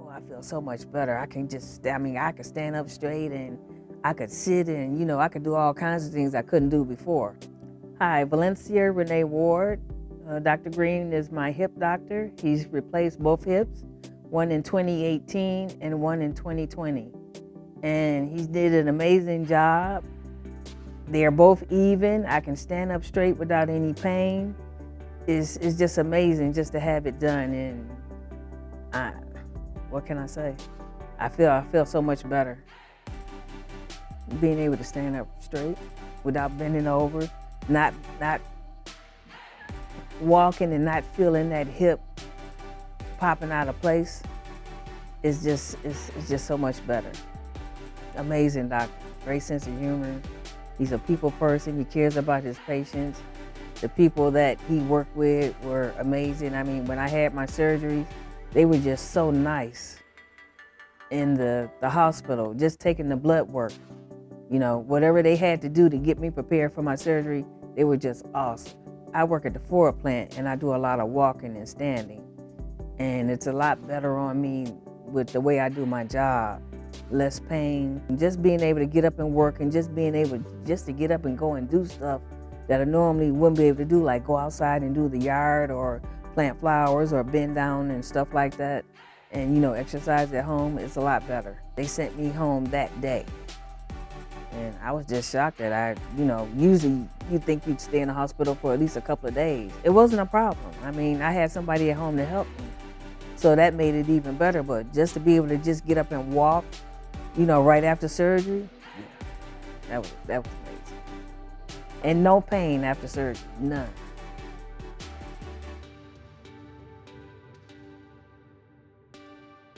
Oh, I feel so much better. I can just, I mean, I could stand up straight and I could sit and, I could do all kinds of things I couldn't do before. Hi, Valencia Ward. Dr. Greene is my hip doctor. He's replaced both hips, one in 2018 and one in 2020. And he did an amazing job. They're both even. I can stand up straight without any pain. It's just amazing just to have it done. And what can I say? I feel so much better. Being able to stand up straight without bending over, not walking and not feeling that hip popping out of place. It's just so much better. Amazing doctor, great sense of humor. He's a people person. He cares about his patients. The people that he worked with were amazing. I mean, when I had my surgery, they were just so nice in the hospital, just taking the blood work. Whatever they had to do to get me prepared for my surgery, they were just awesome. I work at the Ford plant and I do a lot of walking and standing. And it's a lot better on me with the way I do my job. Less pain, just being able to get up and work and just being able just to get up and go and do stuff that I normally wouldn't be able to do, like go outside and do the yard or plant flowers or bend down and stuff like that. And exercise at home, it's a lot better. They sent me home that day. And I was just shocked that usually you'd think you'd stay in the hospital for at least a couple of days. It wasn't a problem. I mean, I had somebody at home to help me. So that made it even better. But just to be able to just get up and walk, right after surgery, that was amazing. And no pain after surgery, none.